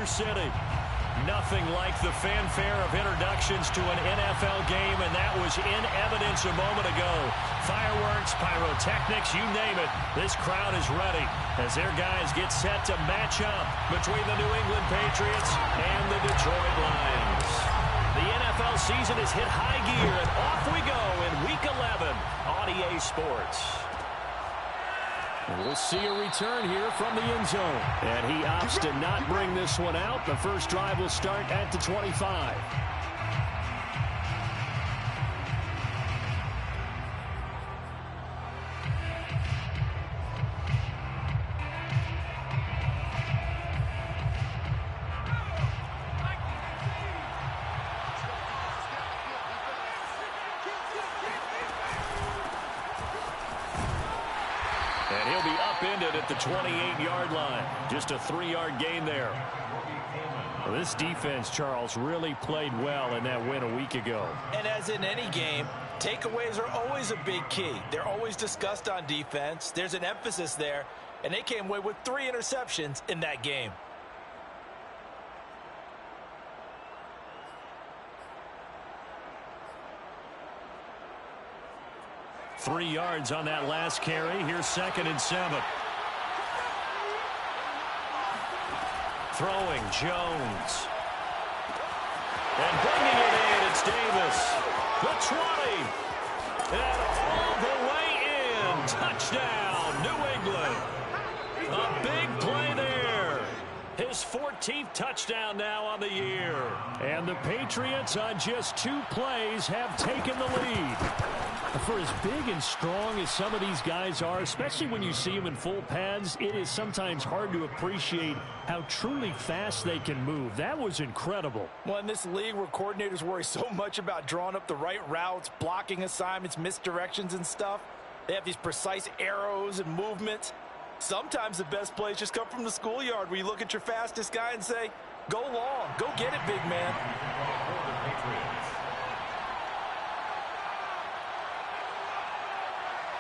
Kansas City. Nothing like the fanfare of introductions to an NFL game, and that was in evidence a moment ago. Fireworks, pyrotechnics, you name it. This crowd is ready as their guys get set to match up between the New England Patriots and the Detroit Lions. The NFL season has hit high gear, and off we go in Week 11 on EA Sports. We'll see a return here from the end zone. And he opts to not bring this one out. The first drive will start at the 25. And he'll be upended at the 28-yard line. Just a 3-yard gain there. Well, this defense, Charles, really played well in that win a week ago. And as in any game, takeaways are always a big key. They're always discussed on defense. There's an emphasis there. And they came away with 3 interceptions in that game. Three yards on that last carry. Here's 2nd and 7. Throwing Jones. And bringing it in, it's Davis. The 20. And all the way in. Touchdown, New England. A big play there. His 14th touchdown now on the year. And the Patriots on just 2 plays have taken the lead. For as big and strong as some of these guys are, especially when you see them in full pads, it is sometimes hard to appreciate how truly fast they can move. That was incredible. Well, in this league where coordinators worry so much about drawing up the right routes, blocking assignments, misdirections and stuff, they have these precise arrows and movements. Sometimes the best plays just come from the schoolyard where you look at your fastest guy and say, go long, go get it, big man.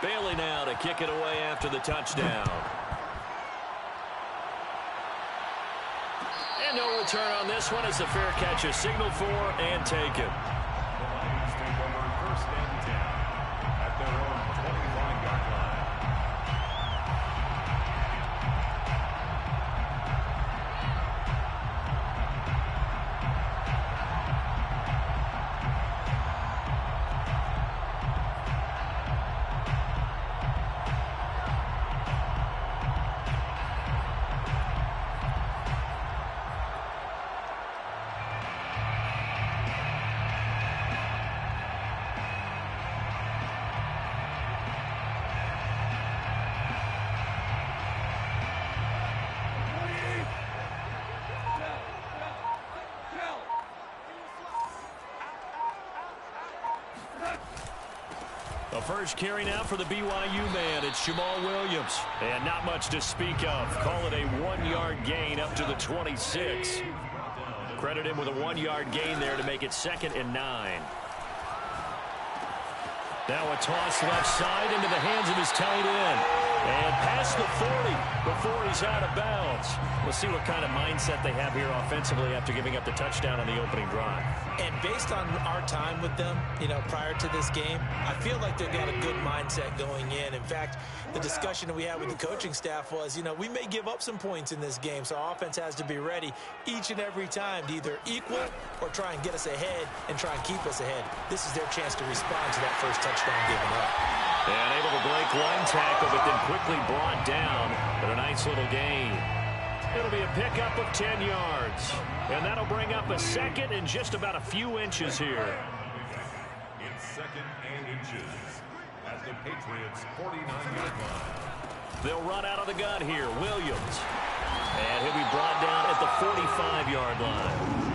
Bailey now to kick it away after the touchdown. And no return on this one as the fair catch is signaled for and taken. Lions take over 1st and 10 at their own 25-yard line. The first carry now for the BYU man. It's Jamal Williams. And not much to speak of. Call it a 1-yard gain up to the 26. Credit him with a 1-yard gain there to make it 2nd and 9. Now a toss left side into the hands of his tight end. And past the 40 before he's out of bounds. We'll see what kind of mindset they have here offensively after giving up the touchdown on the opening drive. And based on our time with them, prior to this game, I feel like they've got a good mindset going in. In fact, the discussion that we had with the coaching staff was, we may give up some points in this game, so our offense has to be ready each and every time to either equal or try and get us ahead and try and keep us ahead. This is their chance to respond to that first touchdown given up. And able to break one tackle, but then quickly brought down. But a nice little gain. It'll be a pickup of 10 yards. And that'll bring up a 2nd and just about a few inches here. It's 2nd and inches at the Patriots' 49-yard line. They'll run out of the gun here. Williams. And he'll be brought down at the 45-yard line.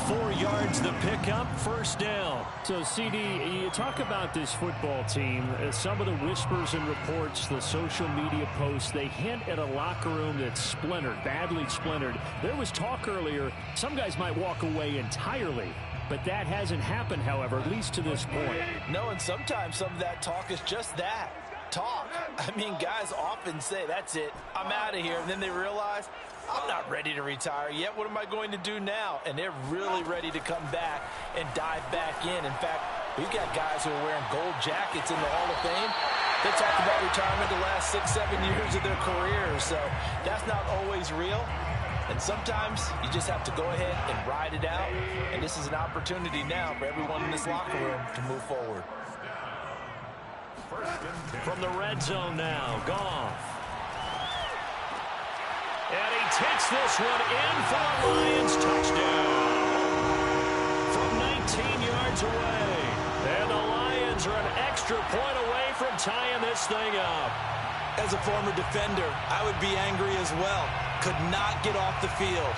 4 yards the pickup, 1st down. So, CD, you talk about this football team. Some of the whispers and reports, the social media posts, they hint at a locker room that's splintered, badly splintered. There was talk earlier, some guys might walk away entirely. But that hasn't happened, however, at least to this point. No, and sometimes some of that talk is just that. Talk. I mean, guys often say, that's it, I'm out of here. And then they realize I'm not ready to retire yet. What am I going to do now? And they're really ready to come back and dive back in. In fact, we've got guys who are wearing gold jackets in the Hall of Fame. They talk about retirement the last 6-7 years of their careers. So that's not always real. And sometimes you just have to go ahead and ride it out. And this is an opportunity now for everyone in this locker room to move forward. From the red zone now, Goff. And he takes this one in for a Lions touchdown. From 19 yards away. And the Lions are an extra point away from tying this thing up. As a former defender, I would be angry as well. Could not get off the field.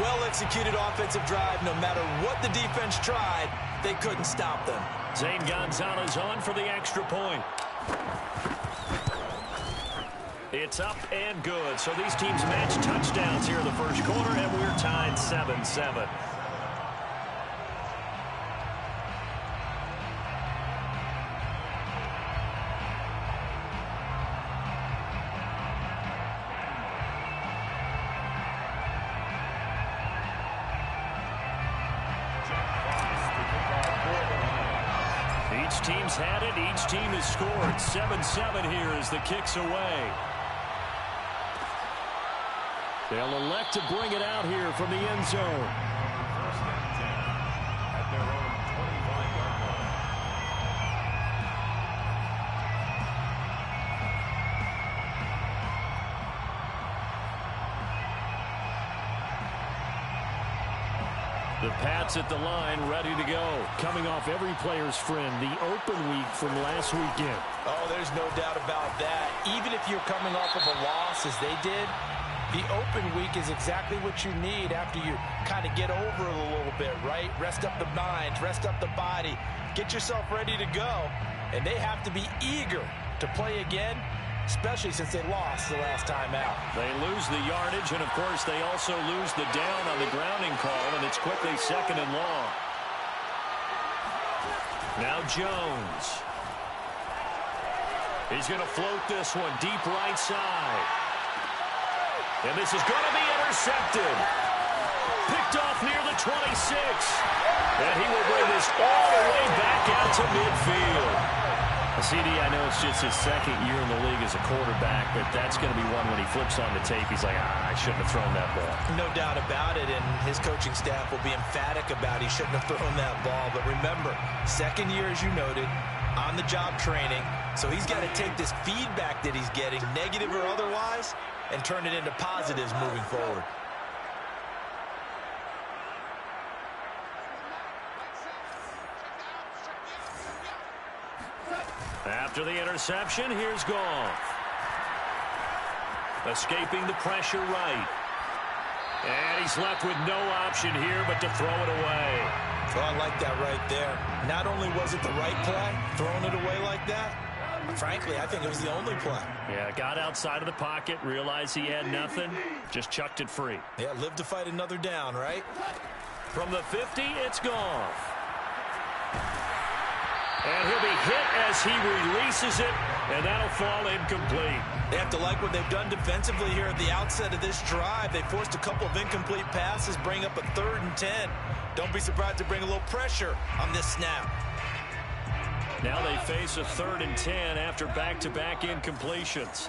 Well-executed offensive drive. No matter what the defense tried, they couldn't stop them. Zane Gonzalez on for the extra point. It's up and good. So these teams match touchdowns here in the first quarter, and we're tied 7-7. Each team's had it. Each team has scored. 7-7 here as the kick's away. They'll elect to bring it out here from the end zone. First and 10 at their own 25-yard line. The Pats at the line, ready to go. Coming off every player's friend, the open week from last weekend. Oh, there's no doubt about that. Even if you're coming off of a loss as they did, the open week is exactly what you need after you kind of get over it a little bit, right? Rest up the mind, rest up the body, get yourself ready to go. And they have to be eager to play again, especially since they lost the last time out. They lose the yardage, and of course they also lose the down on the grounding call, and it's quickly 2nd and long. Now Jones. He's going to float this one deep right side. And this is going to be intercepted. Picked off near the 26. And he will bring this all the way back out to midfield. CD, I know it's just his second year in the league as a quarterback, but that's going to be one when he flips on the tape. He's like, I shouldn't have thrown that ball. No doubt about it, and his coaching staff will be emphatic about he shouldn't have thrown that ball. But remember, second year, as you noted, on-the-job training. So he's got to take this feedback that he's getting, negative or otherwise, and turn it into positives moving forward. After the interception, here's Goff. Escaping the pressure right. And he's left with no option here but to throw it away. Oh, I like that right there. Not only was it the right play, throwing it away like that, frankly, I think it was the only play. Yeah, got outside of the pocket, realized he had nothing, just chucked it free. Yeah, live to fight another down, right? From the 50, it's Goff. And he'll be hit as he releases it, and that'll fall incomplete. They have to like what they've done defensively here at the outset of this drive. They forced a couple of incomplete passes, bring up a 3rd and 10. Don't be surprised to bring a little pressure on this snap. Now they face a 3rd and 10 after back-to-back incompletions.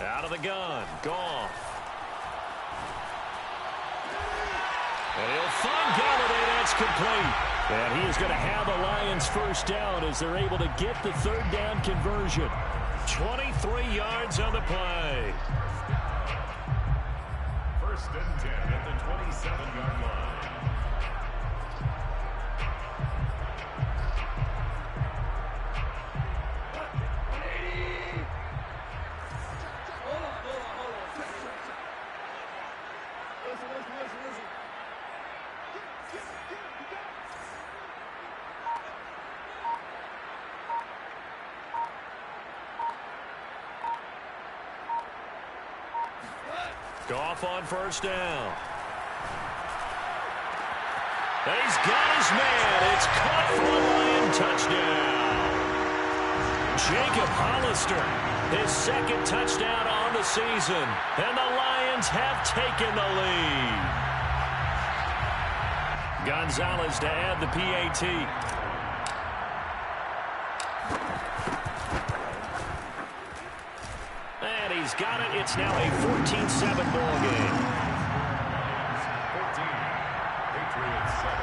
Out of the gun, Goff. And he'll find Galladay. That's complete. And he is going to have the Lions first down as they're able to get the 3rd down conversion. 23 yards on the play. 1st and 10 at the 27-yard line. Goff on first down. He's got his man. It's caught for a Lion touchdown. Jacob Hollister, his second touchdown on the season. And the Lions have taken the lead. Gonzalez to add the PAT. And he's got it. It's now a 14-7 ball game. 14, Patriots 7.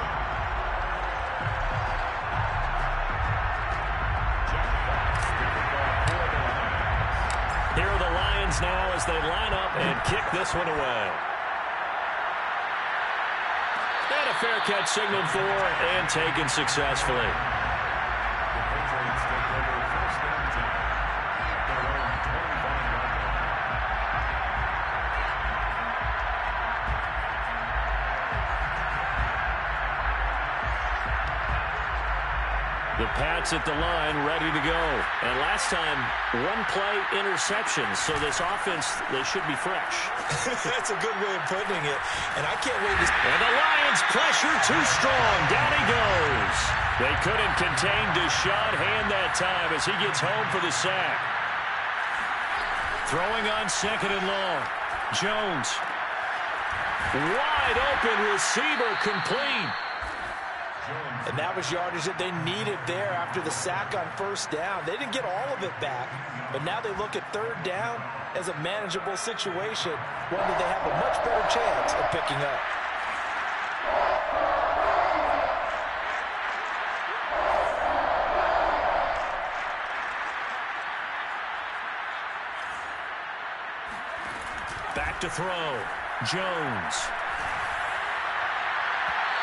Here are the Lions now as they line up and kick this one away. And a fair catch signaled for and taken successfully. The Patriots take over first and 10 at their own 25-yard line. The Pats at the line ready to go. And last time, one play interception. So this offense, they should be fresh. That's a good way of putting it. And I can't wait to... And the Lions pressure too strong. Down he goes. They couldn't contain Deshaun Hand that time as he gets home for the sack. Throwing on second and long. Jones. Wide open receiver complete. And that was yardage that they needed there after the sack on first down. They didn't get all of it back, but now they look at third down as a manageable situation, one that they have a much better chance of picking up. Back to throw. Jones.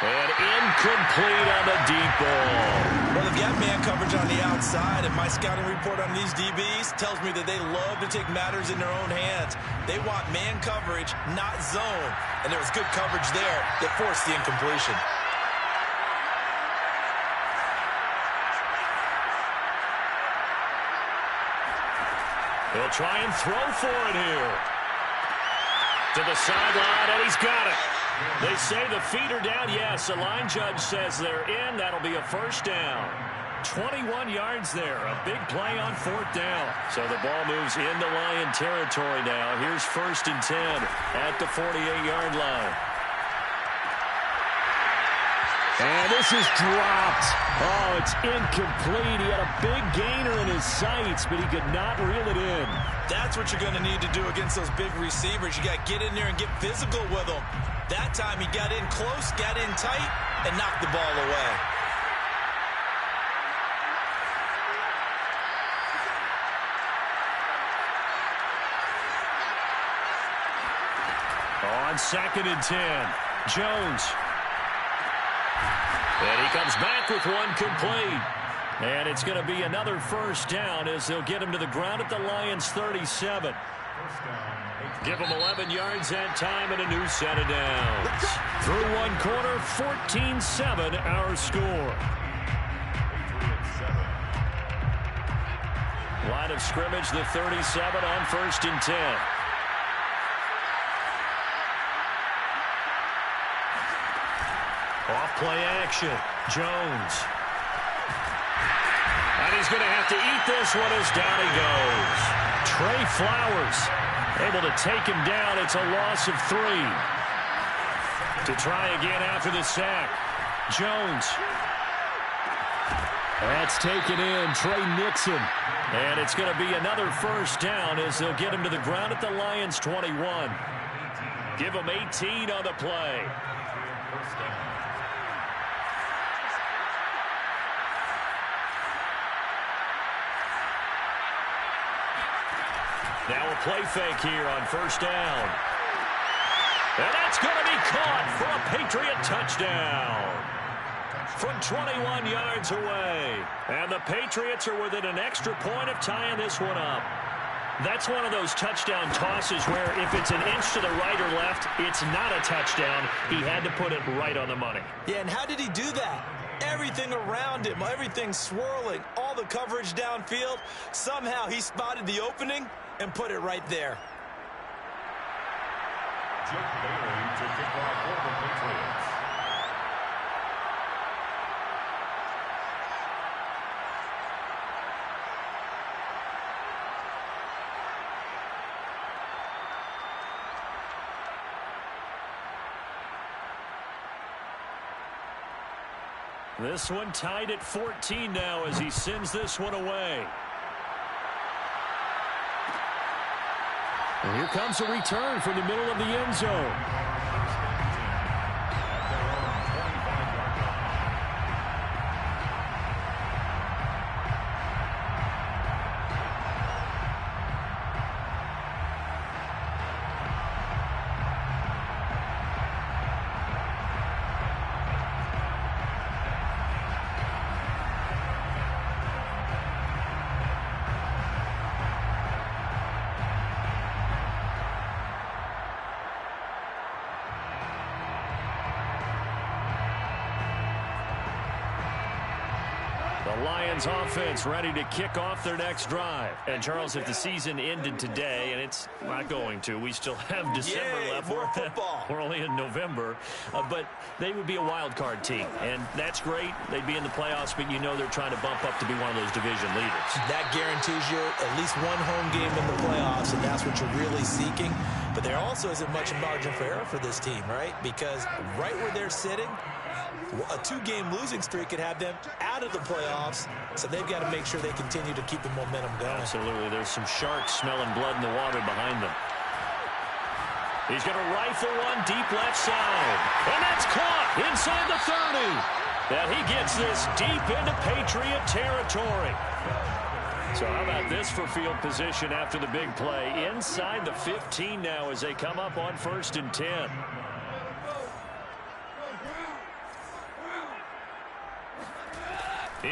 And incomplete on the deep ball. Well, they've got man coverage on the outside, and my scouting report on these DBs tells me that they love to take matters in their own hands. They want man coverage, not zone. And there was good coverage there that forced the incompletion. He'll try and throw for it here. To the sideline, and he's got it. They say the feet are down. Yes, the line judge says they're in. That'll be a first down. 21 yards there. A big play on fourth down. So the ball moves into Lion territory now. Here's first and 10 at the 48-yard line. And this is dropped. Oh, it's incomplete. He had a big gainer in his sights, but he could not reel it in. That's what you're going to need to do against those big receivers. You got to get in there and get physical with them. That time he got in close, got in tight, and knocked the ball away. On second and 10, Jones. And he comes back with one complete. And it's going to be another first down as they'll get him to the ground at the Lions' 37. Give him 11 yards that time and a new set of downs. Through one quarter, 14-7 our score. Line of scrimmage, the 37 on first and 10. Off play action. Jones. And he's going to have to eat this one as down he goes. Trey Flowers able to take him down. It's a loss of 3. To try again after the sack. Jones. That's taken in. Trey Nixon. And it's going to be another first down as they'll get him to the ground at the Lions' 21. Give him 18 on the play. Now a play fake here on first down. And that's going to be caught for a Patriot touchdown. From 21 yards away. And the Patriots are within an extra point of tying this one up. That's one of those touchdown tosses where if it's an inch to the right or left, it's not a touchdown. He had to put it right on the money. Yeah, and how did he do that? Everything around him, everything swirling, all the coverage downfield. Somehow he spotted the opening and put it right there. Jake Bailey to kick off for the Patriots. This one tied at 14 now as he sends this one away. And here comes a return from the middle of the end zone. The Lions offense ready to kick off their next drive. And Charles, if the season ended today, and it's not going to, we still have December left. More football. We're only in November, but they would be a wild card team, and that's great. They'd be in the playoffs, but you know they're trying to bump up to be one of those division leaders. That guarantees you at least one home game in the playoffs, and that's what you're really seeking. But there also isn't much margin for error for this team, right? Because right where they're sitting, a two-game losing streak could have them out of the playoffs, so they've got to make sure they continue to keep the momentum going. Absolutely. There's some sharks smelling blood in the water behind them. He's going to rifle one deep left side. And that's caught inside the 30. And he gets this deep into Patriot territory. So how about this for field position after the big play? Inside the 15 now as they come up on 1st and 10.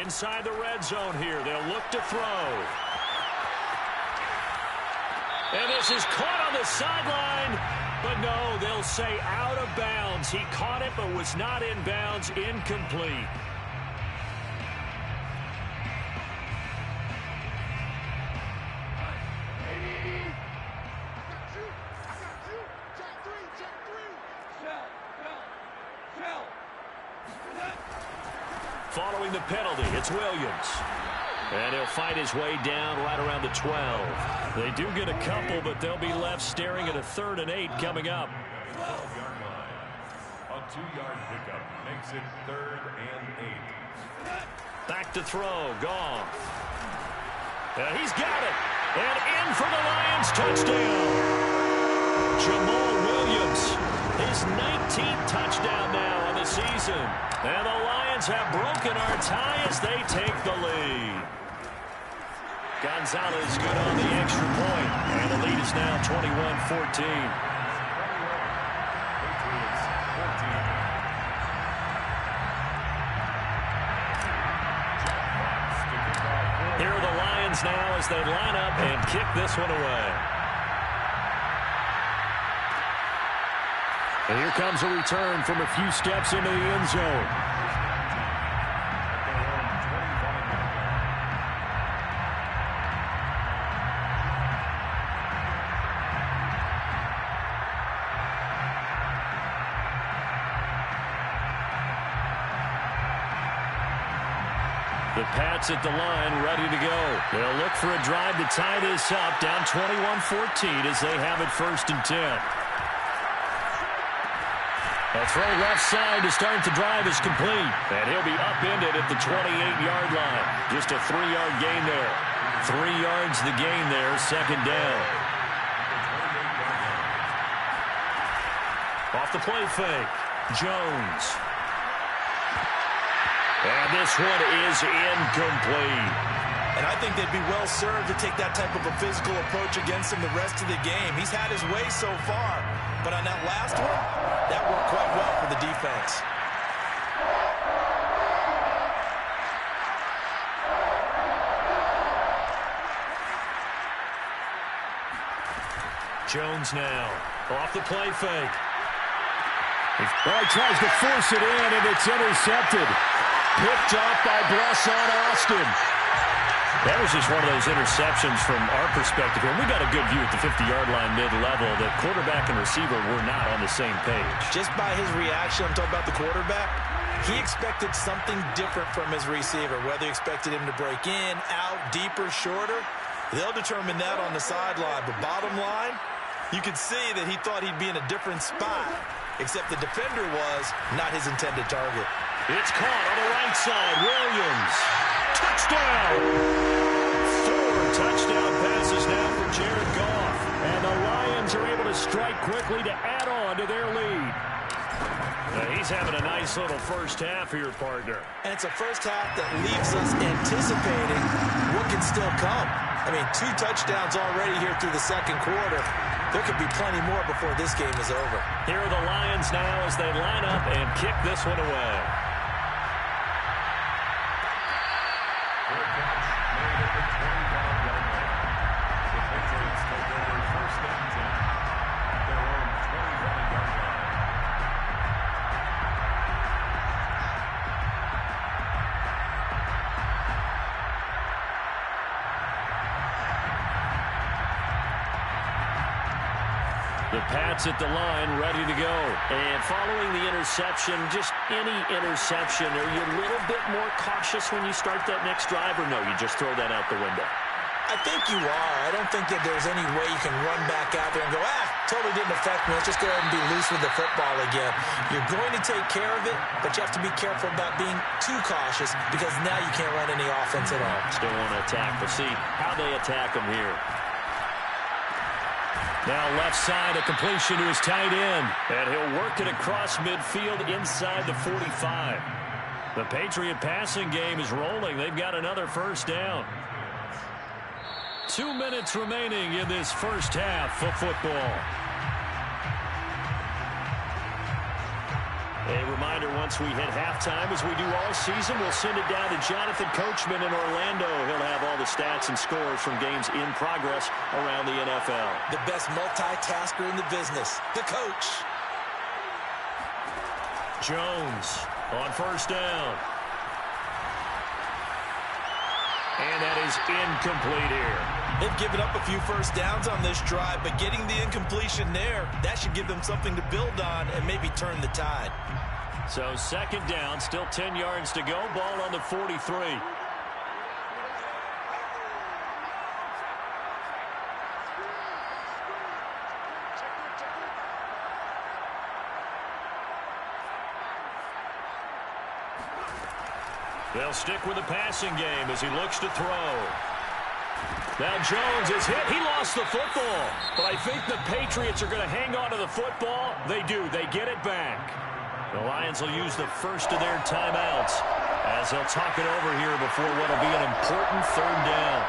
Inside the red zone here. They'll look to throw. And this is caught on the sideline. But no, they'll say out of bounds. He caught it but was not in bounds. Incomplete. Following the penalty, it's Williams. And he'll fight his way down right around the 12. They do get a couple, but they'll be left staring at a 3rd and 8 coming up. 12-yard line. A 2-yard pickup makes it 3rd and 8. Back to throw. Goff. And he's got it. And in for the Lions touchdown. Jamal Williams. His 19th touchdown now on the season. And the Lions have broken our tie as they take the lead. Gonzalez good on the extra point. And the lead is now 21-14. Patriots 14. Here are the Lions now as they line up and kick this one away. And here comes a return from a few steps into the end zone. The Pats at the line ready to go. They'll look for a drive to tie this up down 21-14 as they have it 1st and 10. A throw left side to start the drive is complete. And he'll be upended at the 28-yard line. Just a 3-yard gain there. 3 yards the gain there, 2nd down. Off the play fake. Jones. And this one is incomplete. And I think they'd be well served to take that type of a physical approach against him the rest of the game. He's had his way so far. But on that last one, that worked quite well for the defense. Jones now. Off the play fake. Well, he tries to force it in, and it's intercepted. Picked up by Blesson Austin. That was just one of those interceptions from our perspective here. We got a good view at the 50-yard line mid-level that quarterback and receiver were not on the same page. Just by his reaction, I'm talking about the quarterback, he expected something different from his receiver, whether he expected him to break in, out, deeper, shorter. They'll determine that on the sideline. But bottom line, you could see that he thought he'd be in a different spot, except the defender was not his intended target. It's caught on the right side. Williams. Touchdown! 4 touchdown passes now for Jared Goff. And the Lions are able to strike quickly to add on to their lead. Now he's having a nice little first half here, partner. And it's a first half that leaves us anticipating what can still come. I mean, 2 touchdowns already here through the second quarter. There could be plenty more before this game is over. Here are the Lions now as they line up and kick this one away. The Pats at the line, ready to go. And following the interception, just any interception, are you a little bit more cautious when you start that next drive, or no, you just throw that out the window? I think you are. I don't think that there's any way you can run back out there and go, totally didn't affect me. Let's just go ahead and be loose with the football again. You're going to take care of it, but you have to be careful about being too cautious because now you can't run any offense at all. Still want to attack. We'll see how they attack them here. Now left side, a completion to his tight end. And he'll work it across midfield inside the 45. The Patriot passing game is rolling. They've got another first down. 2 minutes remaining in this first half of football. A reminder, once we hit halftime, as we do all season, we'll send it down to Jonathan Coachman in Orlando. He'll have all the stats and scores from games in progress around the NFL. The best multitasker in the business, the coach. Jones on first down. And that is incomplete here. They've given up a few first downs on this drive, but getting the incompletion there, that should give them something to build on and maybe turn the tide. So second down, still 10 yards to go. Ball on the 43. They'll stick with the passing game as he looks to throw. Now Jones is hit. He lost the football. But I think the Patriots are going to hang on to the football. They do. They get it back. The Lions will use the first of their timeouts as they'll talk it over here before what will be an important third down.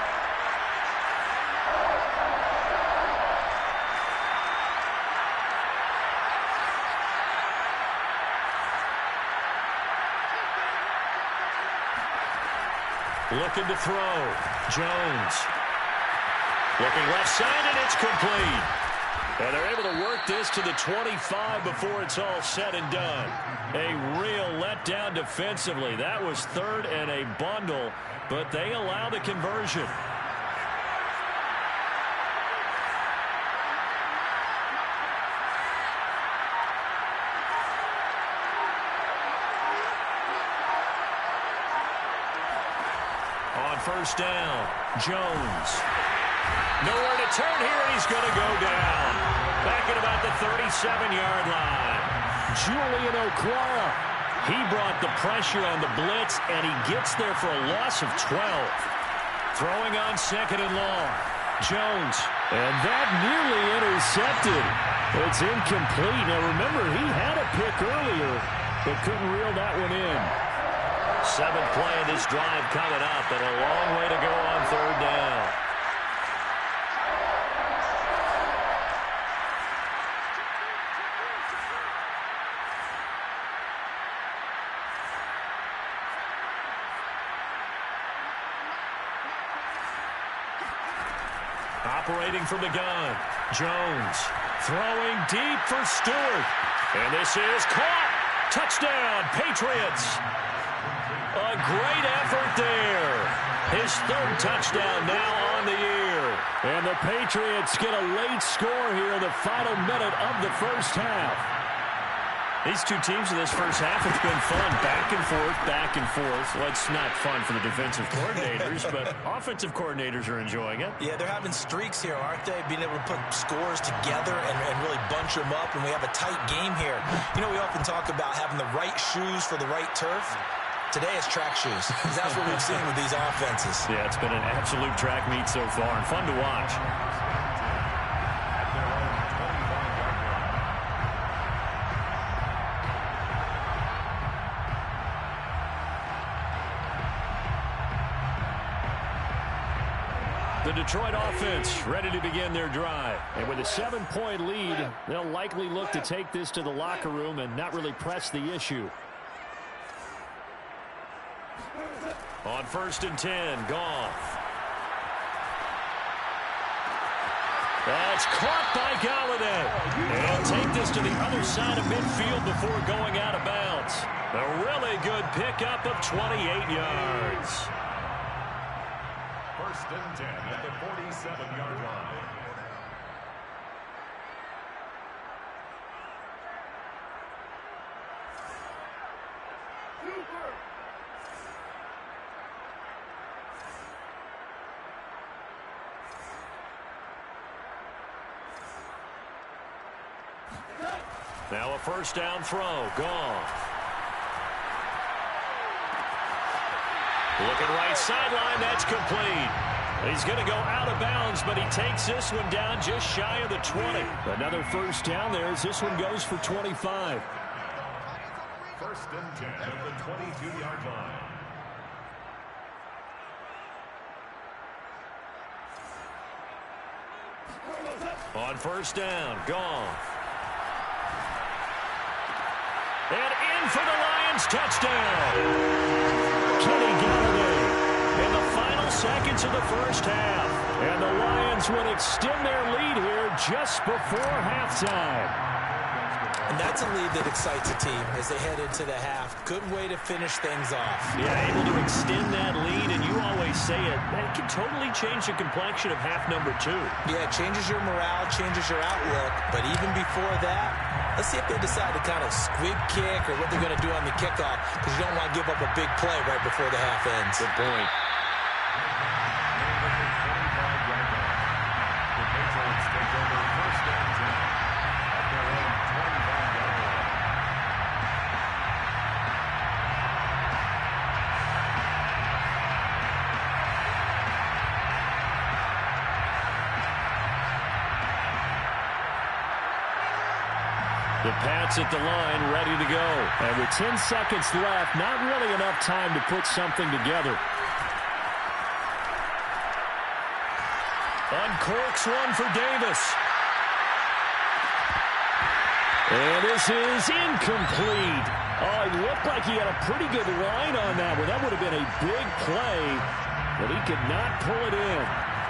Looking to throw. Jones. Looking left side, and it's complete. And they're able to work this to the 25 before it's all said and done. A real letdown defensively. That was third and a bundle, but they allow the conversion. On first down, Jones. Nowhere to turn here, and he's going to go down. Back at about the 37-yard line. Julian Okwara. He brought the pressure on the blitz, and he gets there for a loss of 12. Throwing on second and long. Jones. And that nearly intercepted. It's incomplete. Now, remember, he had a pick earlier, but couldn't reel that one in. 7th play of this drive coming up, and a long way to go on third down. Operating from the gun, Jones throwing deep for Stewart. And this is caught. Touchdown, Patriots. A great effort there. His third touchdown now on the year. And the Patriots get a late score here in the final minute of the first half. These two teams in this first half, it's been fun. Back and forth, back and forth. Well, it's not fun for the defensive coordinators, but offensive coordinators are enjoying it. Yeah, they're having streaks here, aren't they? Being able to put scores together and really bunch them up, and we have a tight game here. You know, we often talk about having the right shoes for the right turf. Today it's track shoes. That's what we've seen with these offenses. Yeah, it's been an absolute track meet so far and fun to watch. The Detroit offense ready to begin their drive. And with a 7-point lead, they'll likely look to take this to the locker room and not really press the issue. On 1st and 10, Goff. That's caught by Galladay. And take this to the other side of midfield before going out of bounds. A really good pickup of 28 yards. 1st and 10 at the 47-yard line. Now a 1st down throw. Goff. Looking right sideline. That's complete. He's going to go out of bounds, but he takes this one down just shy of the 20. Another 1st down there as this one goes for 25. 1st and 10 at the 22-yard line. On 1st down, Goff. And in for the Lions, touchdown. Kenny Galladay in the final seconds of the first half. And the Lions would extend their lead here just before halftime. And that's a lead that excites a team as they head into the half. Good way to finish things off. Yeah, able to extend that lead, and you always say it, that can totally change the complexion of half number 2. Yeah, it changes your morale, changes your outlook. But even before that, let's see if they decide to kind of squib kick or what they're going to do on the kickoff, because you don't want to give up a big play right before the half ends. Good point. The Patriots take over 1st and 10 at their own 25-yard line. The Pats at the line, ready to go. And with 10 seconds left, not really enough time to put something together. Uncorks one for Davis. And this is incomplete. Oh, it looked like he had a pretty good line on that one. That would have been a big play, but he could not pull it in.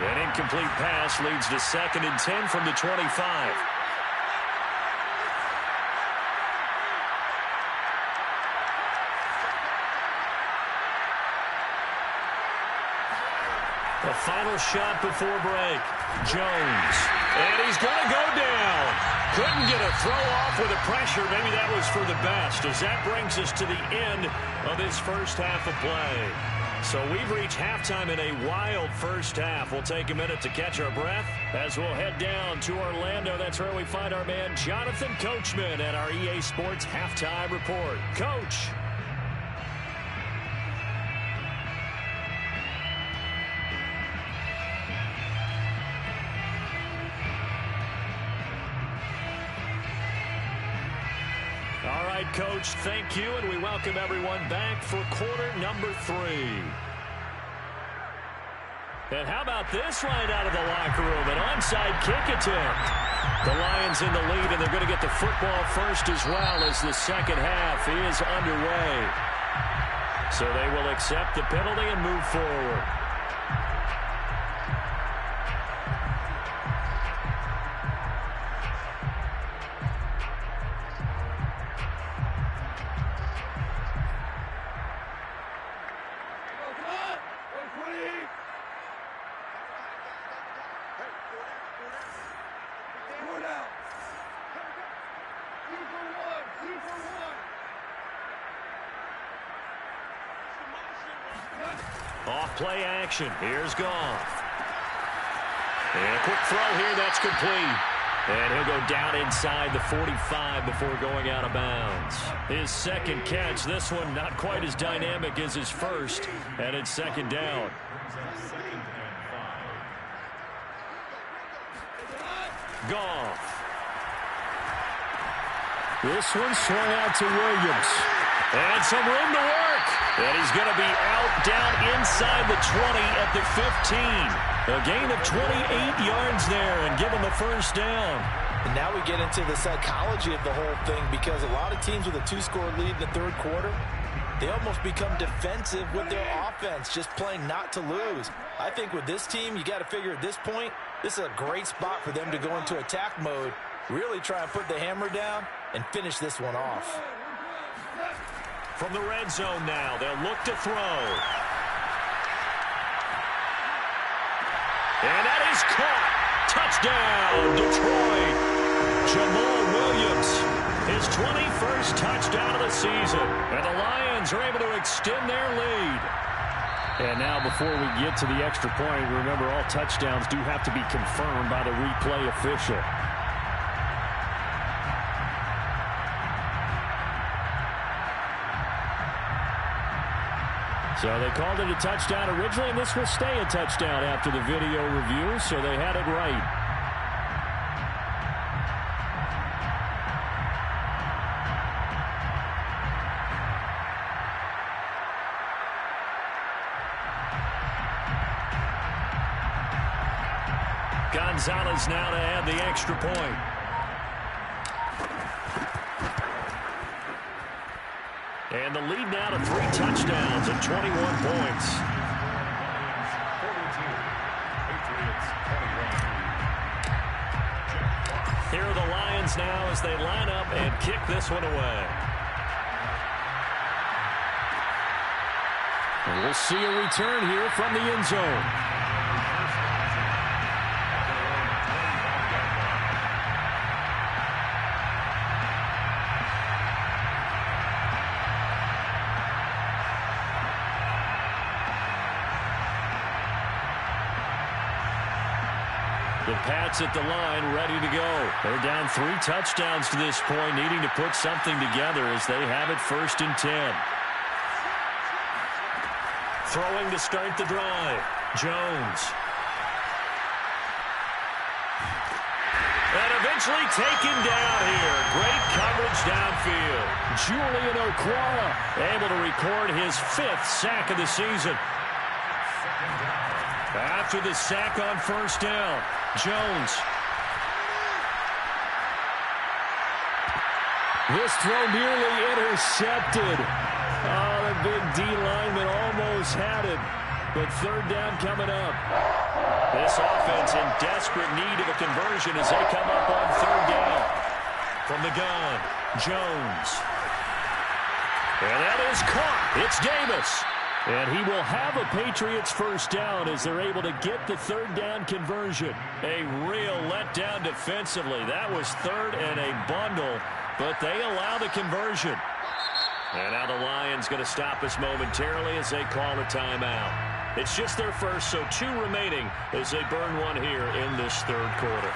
An incomplete pass leads to 2nd and 10 from the 25. The final shot before break. Jones. And he's going to go down. Couldn't get a throw off with the pressure. Maybe that was for the best, as that brings us to the end of this first half of play. So we've reached halftime in a wild first half. We'll take a minute to catch our breath as we'll head down to Orlando. That's where we find our man Jonathan Coachman at our EA Sports Halftime Report. Coach. All right, Coach, thank you, and we welcome everyone back for quarter number 3. And how about this right out of the locker room? An onside kick attempt. The Lions in the lead, and they're going to get the football first as well as the second half is underway. So they will accept the penalty and move forward. Off play action. Here's Goff. And a quick throw here. That's complete. And he'll go down inside the 45 before going out of bounds. His second catch. This one not quite as dynamic as his first. And it's second down. Goff. This one swung out to Williams. And some room to work. And he's going to be out down inside the 20 at the 15. A gain of 28 yards there and give him a first down. And now we get into the psychology of the whole thing, because a lot of teams with a 2-score lead in the third quarter, they almost become defensive with their offense, just playing not to lose. I think with this team, you got to figure at this point, this is a great spot for them to go into attack mode, really try and put the hammer down and finish this one off. From the red zone now, they'll look to throw. And that is caught. Touchdown, Detroit. Jamal Williams, his 21st touchdown of the season. And the Lions are able to extend their lead. And now before we get to the extra point, remember all touchdowns do have to be confirmed by the replay official. So they called it a touchdown originally, and this will stay a touchdown after the video review, so they had it right. Gonzalez now to add the extra point. And the lead now to 3 touchdowns and 21 points. Here are the Lions now as they line up and kick this one away. And we'll see a return here from the end zone. The Pats at the line, ready to go. They're down 3 touchdowns to this point, needing to put something together as they have it 1st and 10. Throwing to start the drive. Jones. And eventually taken down here. Great coverage downfield. Julian Okwara able to record his 5th sack of the season. After the sack on 1st down, Jones. This throw nearly intercepted. Oh, the big D lineman almost had it. But 3rd down coming up. This offense in desperate need of a conversion as they come up on 3rd down. From the gun, Jones. And that is caught. It's Davis. And he will have a Patriots 1st down as they're able to get the 3rd down conversion. A real letdown defensively. That was 3rd and a bundle, but they allow the conversion. And now the Lions going to stop us momentarily as they call a timeout. It's just their first, so 2 remaining as they burn one here in this 3rd quarter.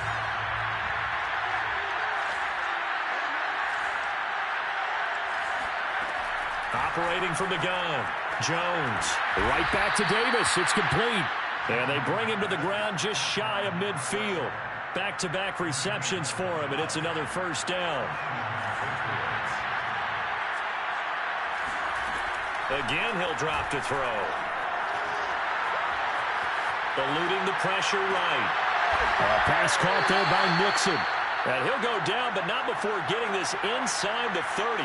Operating from the gun, Jones. Right back to Davis. It's complete. And they bring him to the ground just shy of midfield. Back-to-back receptions for him, and it's another 1st down. Again, he'll drop to throw. Eluding the pressure right. Pass caught there by Nixon. And he'll go down, but not before getting this inside the 30.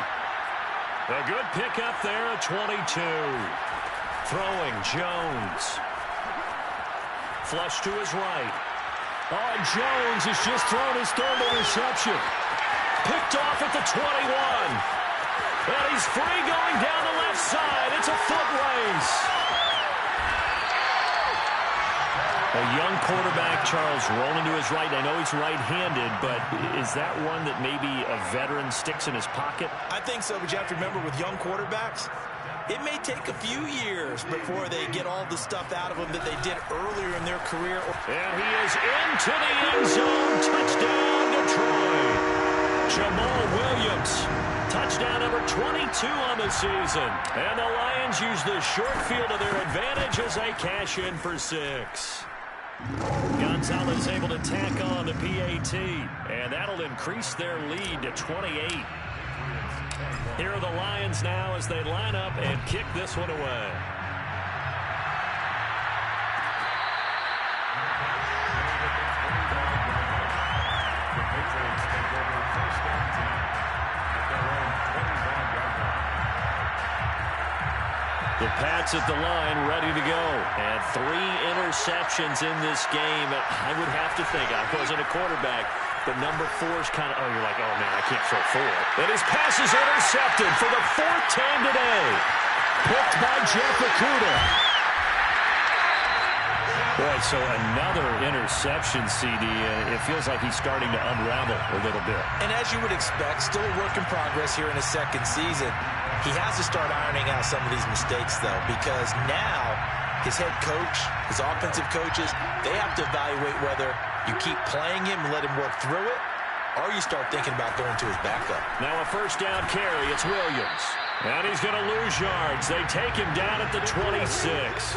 A good pickup there at 22. Throwing, Jones. Flush to his right. Oh, and Jones has just thrown his 3rd interception. Picked off at the 21. And he's free going down the left side. It's a foot race. A young quarterback, Charles, rolling to his right. I know he's right-handed, but is that one that maybe a veteran sticks in his pocket? I think so, but you have to remember with young quarterbacks, it may take a few years before they get all the stuff out of them that they did earlier in their career. And he is into the end zone. Touchdown, Detroit. Jamal Williams. Touchdown number 22 on the season. And the Lions use the short field to their advantage as they cash in for 6. Gonzalez able to tack on the PAT. And that'll increase their lead to 28. Here are the Lions now as they line up and kick this one away. The Patriots take over first down 10 at their own 25-yard line. The Pats at the line, ready to go. And 3 interceptions in this game. I would have to think, I wasn't a quarterback, but number 4 is kind of, you're like, oh, man, I can't throw 4. And his pass is intercepted for the 4th time today. Picked by Jeff Okudah. Boy, so another interception, CD. It feels like he's starting to unravel a little bit. And as you would expect, still a work in progress here in his second season. He has to start ironing out some of these mistakes, though, because now his head coach, his offensive coaches, they have to evaluate whether you keep playing him and let him work through it, or you start thinking about going to his backup. Now a first down carry. It's Williams. And he's going to lose yards. They take him down at the 26.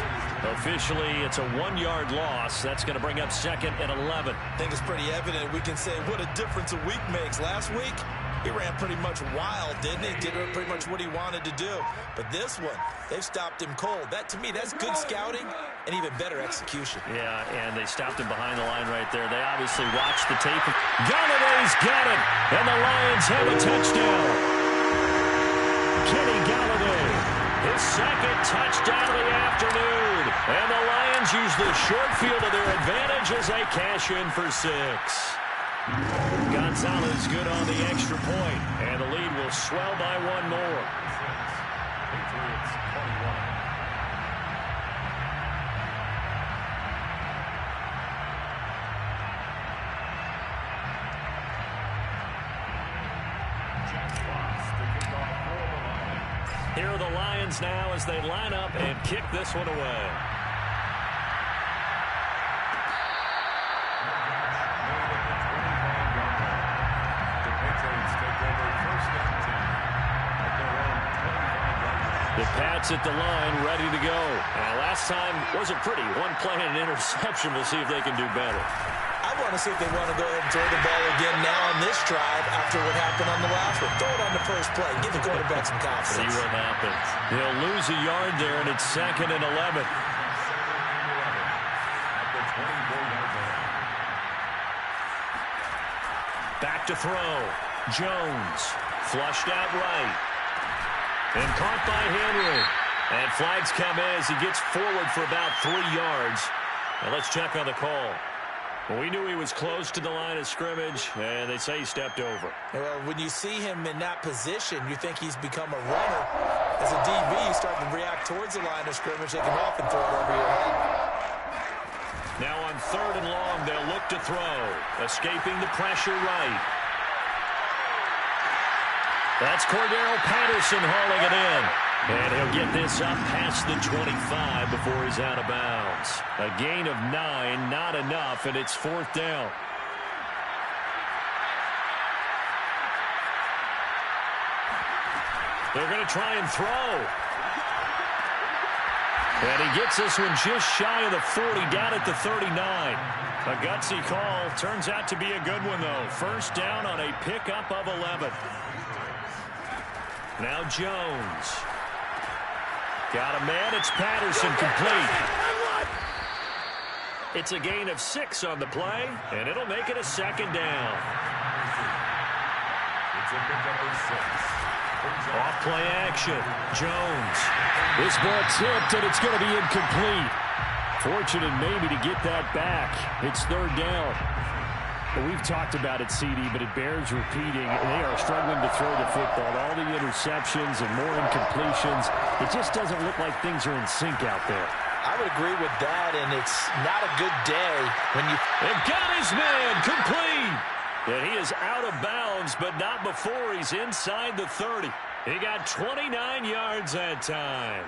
Officially, it's a 1-yard loss. That's going to bring up 2nd and 11. I think it's pretty evident. We can say what a difference a week makes. Last week, he ran pretty much wild, didn't he? Did pretty much what he wanted to do. But this one, they've stopped him cold. That, to me, that's good scouting and even better execution. Yeah, and they stopped him behind the line right there. They obviously watched the tape. Galladay's got it, and the Lions have a touchdown. Kenny Galladay, his 2nd touchdown of the afternoon. And the Lions use the short field to their advantage as they cash in for 6. Gonzalez good on the extra point, and the lead will swell by 1 more. Patriots 21. Here are the Lions now as they line up and kick this one away. The Patriots take over first down 10 at their own 25-yard line. The Pats at the line, ready to go. Last time wasn't pretty. 1 play and an interception. We'll see if they can do better. I want to see if they want to go ahead and throw the ball again now on this drive after what happened on the last one. Throw it on the first play. Give the quarterback some confidence. See what happens. They'll lose a yard there, and it's 2nd and 11. At the 24-yard line. Back to throw. Jones flushed out right. And caught by Henry. And flags come in as he gets forward for about 3 yards. Now let's check on the call. Well, we knew he was close to the line of scrimmage, and they say he stepped over. Well, when you see him in that position, you think he's become a runner. As a DB, you start to react towards the line of scrimmage. They can often throw it over your head. Now on 3rd and long, they'll look to throw. Escaping the pressure right. That's Cordero Patterson hauling it in. And he'll get this up past the 25 before he's out of bounds. A gain of 9, not enough, and it's 4th down. They're going to try and throw. And he gets this one just shy of the 40, down at the 39. A gutsy call. Turns out to be a good one, though. First down on a pickup of 11. Now Jones. Got a man. It's Patterson, complete. It's a gain of 6 on the play, and it'll make it a 2nd down. It's a pickup of 6. Off play action. Jones. This ball tipped, and it's going to be incomplete. Fortunate maybe to get that back. It's 3rd down. Well, we've talked about it, CD, but it bears repeating. They are struggling to throw the football. All the interceptions and more incompletions. It just doesn't look like things are in sync out there. I would agree with that, and it's not a good day when you... And got his man complete. And he is out of bounds, but not before he's inside the 30. He got 29 yards that time.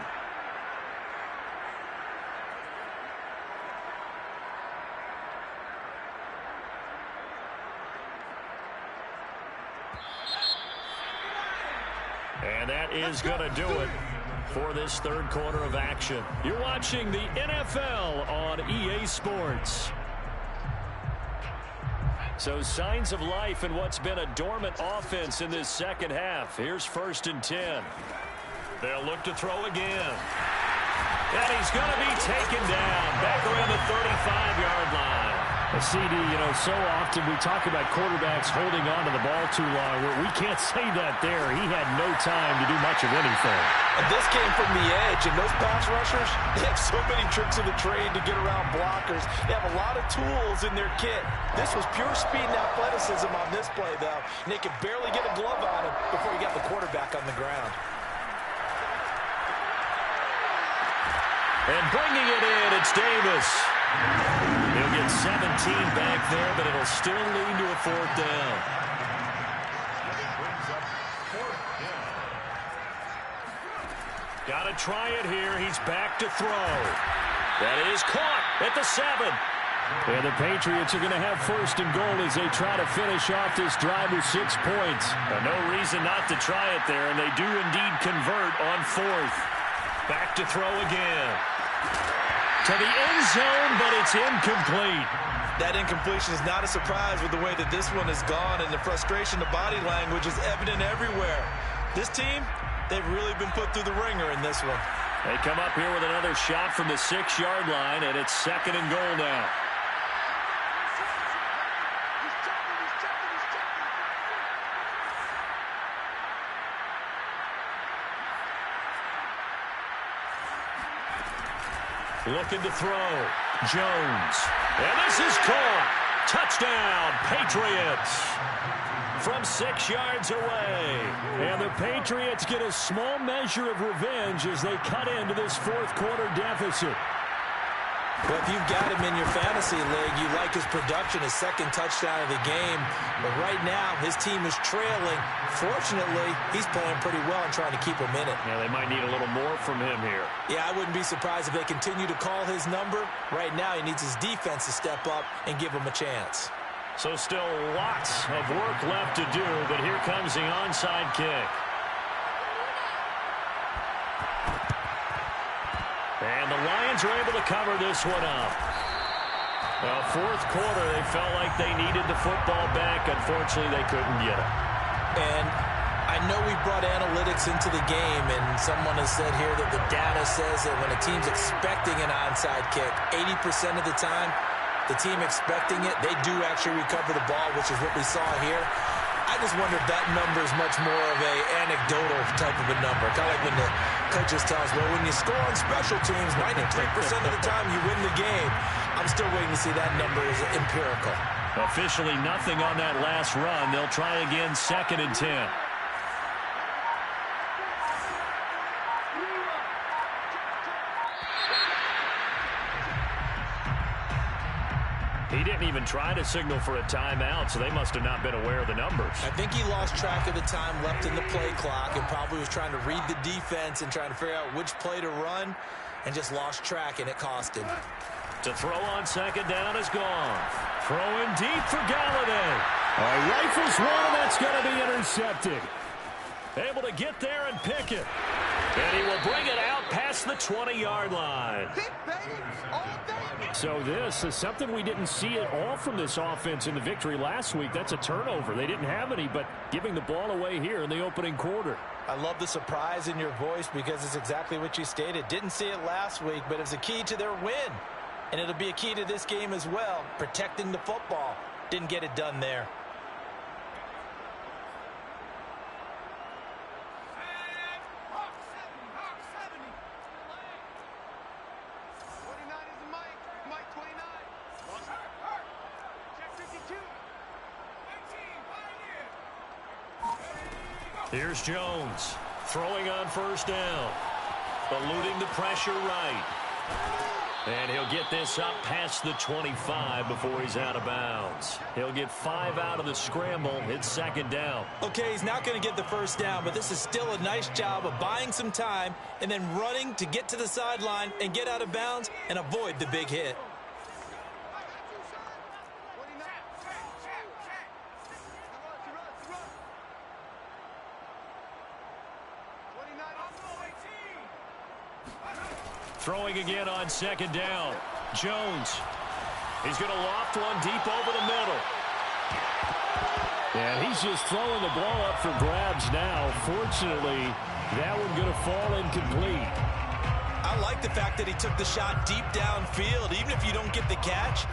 And that is going to do it for this third quarter of action. You're watching the NFL on EA Sports. So signs of life in what's been a dormant offense in this second half. Here's 1st and 10. They'll look to throw again. And he's going to be taken down back around the 35-yard line. A CD, so often we talk about quarterbacks holding on to the ball too long. We can't say that there. He had no time to do much of anything. And this came from the edge, and those pass rushers, they have so many tricks of the trade to get around blockers. They have a lot of tools in their kit. This was pure speed and athleticism on this play, though. And they could barely get a glove on him before he got the quarterback on the ground. And bringing it in, it's Davis. He'll get 17 back there, but it'll still lead to a 4th down. Got to try it here. He's back to throw. That is caught at the 7. And the Patriots are going to have 1st and goal as they try to finish off this drive with 6 points. No reason not to try it there, and they do indeed convert on 4th. Back to throw again. To the end zone, but it's incomplete. That incompletion is not a surprise with the way that this one has gone, and the frustration, the body language is evident everywhere. This team, they've really been put through the ringer in this one. They come up here with another shot from the 6-yard line, and it's 2nd and goal now. Looking to throw. Jones. And this is caught. Touchdown, Patriots. From 6 yards away. And the Patriots get a small measure of revenge as they cut into this 4th quarter deficit. Well, if you've got him in your fantasy league, you like his production, his 2nd touchdown of the game. But right now, his team is trailing. Fortunately, he's playing pretty well and trying to keep him in it. Yeah, they might need a little more from him here. Yeah, I wouldn't be surprised if they continue to call his number. Right now, he needs his defense to step up and give him a chance. So still lots of work left to do, but here comes the onside kick. And the Lions are able to cover this one up. Well, 4th quarter, they felt like they needed the football back. Unfortunately, they couldn't get it. And I know we brought analytics into the game, and someone has said here that the data says that when a team's expecting an onside kick, 80% of the time, the team expecting it, they do actually recover the ball, which is what we saw here. I just wonder if that number is much more of a anecdotal type of a number. Kind of like when the coaches tell us, well, when you score on special teams, 93% of the time you win the game. I'm still waiting to see that number is empirical. Officially nothing on that last run. They'll try again, 2nd and 10. He didn't even try to signal for a timeout, so they must have not been aware of the numbers. I think he lost track of the time left in the play clock and probably was trying to read the defense and trying to figure out which play to run and just lost track, and it cost him. To throw on 2nd down is gone. Throwing deep for Galladay. Rifles one, and that's going to be intercepted. Able to get there and pick it. And he will bring it out past the 20-yard line. So this is something we didn't see at all from this offense in the victory last week. That's a turnover. They didn't have any, but giving the ball away here in the opening quarter. I love the surprise in your voice because it's exactly what you stated. Didn't see it last week, but it's a key to their win. And it'll be a key to this game as well, protecting the football. Didn't get it done there. Here's Jones throwing on 1st down. Eluding the pressure right. And he'll get this up past the 25 before he's out of bounds. He'll get 5 out of the scramble. It's second down. Okay, he's not going to get the first down, but this is still a nice job of buying some time and then running to get to the sideline and get out of bounds and avoid the big hit. Throwing again on second down. Jones. He's going to loft one deep over the middle. And he's just throwing the ball up for grabs now. Fortunately, that one going to fall incomplete. I like the fact that he took the shot deep downfield. Even if you don't get the catch,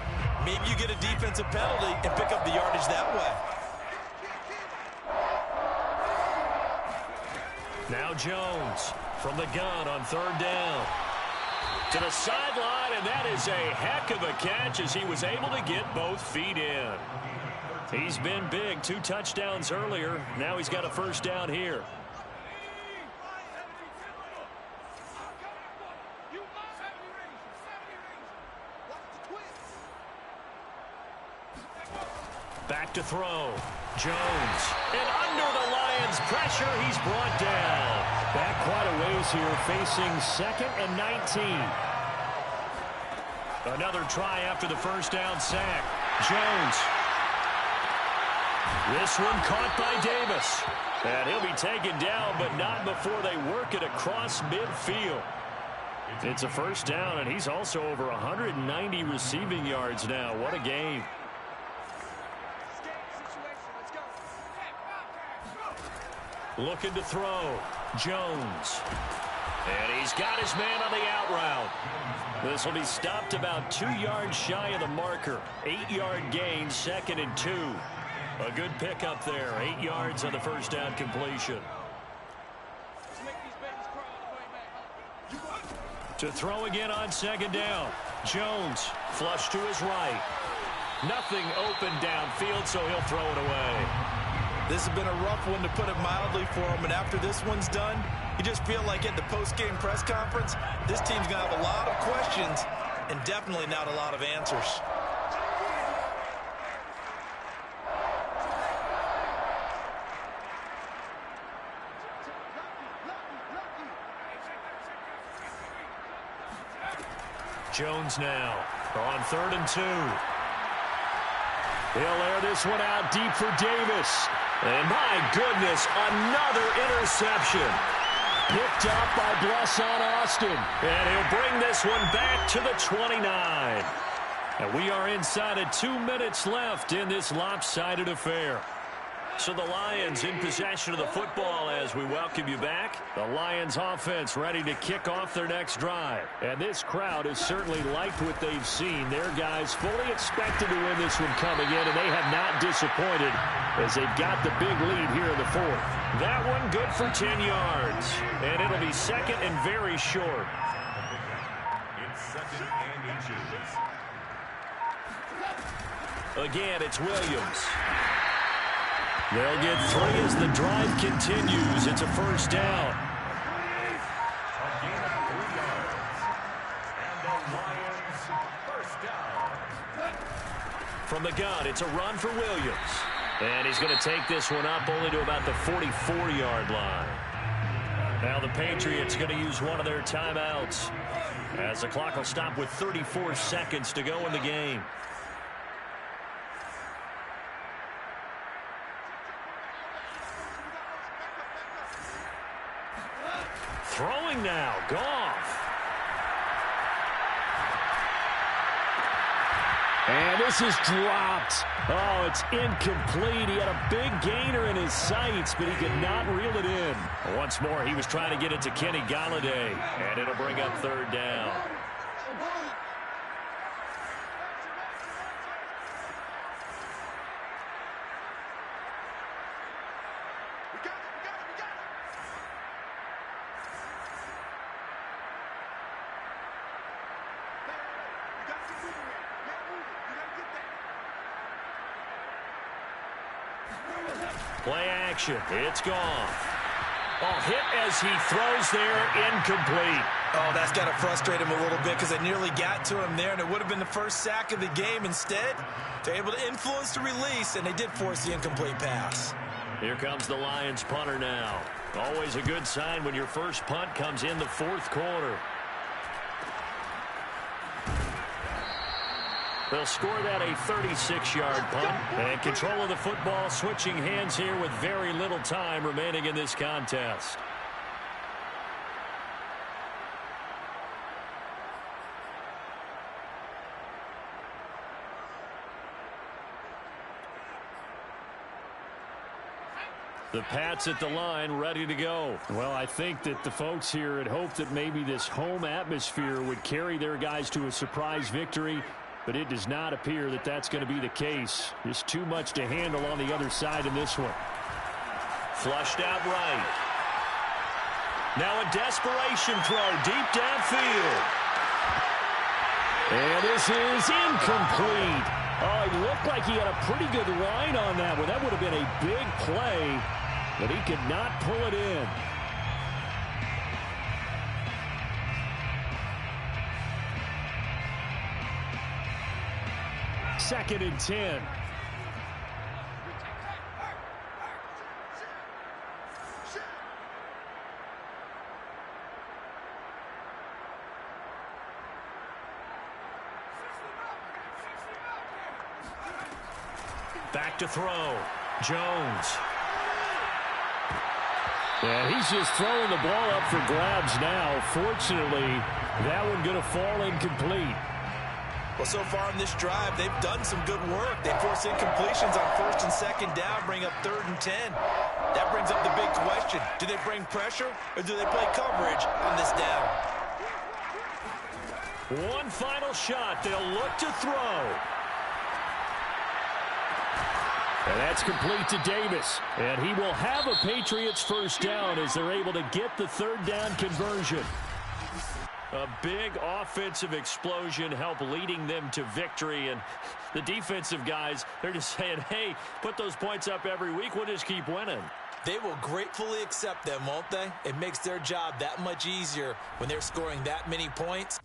maybe you get a defensive penalty and pick up the yardage that way. Now Jones from the gun on third down. To the sideline, and that is a heck of a catch as he was able to get both feet in. He's been big, 2 touchdowns earlier. Now he's got a first down here. Back to throw. Jones. And under the Lions' pressure, he's brought down. Back quite a ways here, facing 2nd and 19. Another try after the first down sack. Jones. This one caught by Davis. And he'll be taken down, but not before they work it across midfield. It's a first down, and he's also over 190 receiving yards now. What a game. Looking to throw. Jones. And he's got his man on the out route. This will be stopped about 2 yards shy of the marker. 8-yard gain, 2nd and 2. A good pickup there. 8 yards on the first down completion. To throw again on second down. Jones flush to his right. Nothing open downfield, so he'll throw it away. This has been a rough one, to put it mildly, for him. And after this one's done, you just feel like at the post-game press conference, this team's going to have a lot of questions and definitely not a lot of answers. Jones now on 3rd and 2. He'll air this one out deep for Davis. And my goodness, another interception. Picked up by Blesson Austin. And he'll bring this one back to the 29. And we are inside of 2 minutes left in this lopsided affair. So the Lions in possession of the football as we welcome you back. The Lions offense ready to kick off their next drive. And this crowd has certainly liked what they've seen. Their guys fully expected to win this one coming in, and they have not disappointed as they've got the big lead here in the 4th. That one good for 10 yards. And it'll be 2nd and very short. It's 2nd and inches. Again, it's Williams. They'll get 3 as the drive continues. It's a first down. A gain of 3 yards. And the Lions first down. From the gun, it's a run for Williams. And he's going to take this one up only to about the 44-yard line. Now the Patriots going to use one of their timeouts as the clock will stop with 34 seconds to go in the game. Throwing now, Goff. And this is dropped. Oh, it's incomplete. He had a big gainer in his sights, but he could not reel it in. Once more, he was trying to get it to Kenny Golladay, and it'll bring up 3rd down. Play action. It's Goff. Oh, hit as he throws there, incomplete. Oh, that's got to frustrate him a little bit because they nearly got to him there, and it would have been the first sack of the game. Instead, they're able to influence the release, and they did force the incomplete pass. Here comes the Lions punter now. Always a good sign when your first punt comes in the fourth quarter. They'll score that a 36-yard punt. And control of the football switching hands here with very little time remaining in this contest. The Pats at the line, ready to go. Well, I think that the folks here had hoped that maybe this home atmosphere would carry their guys to a surprise victory, but it does not appear that that's going to be the case. There's too much to handle on the other side in this one. Flushed out right. Now a desperation throw deep downfield. And this is incomplete. Oh, he looked like he had a pretty good line on that one. That would have been a big play, but he could not pull it in. Second and 10. Back to throw. Jones. And he's just throwing the ball up for grabs now. Fortunately, that one going to fall incomplete. Well, so far in this drive, they've done some good work. They force incompletions on first and second down, bring up 3rd and 10. That brings up the big question. Do they bring pressure or do they play coverage on this down? One final shot. They'll look to throw. And that's complete to Davis. And he will have a Patriots first down as they're able to get the 3rd down conversion. A big offensive explosion help leading them to victory. And the defensive guys, they're just saying, hey, put those points up every week. We'll just keep winning. They will gratefully accept them, won't they? It makes their job that much easier when they're scoring that many points.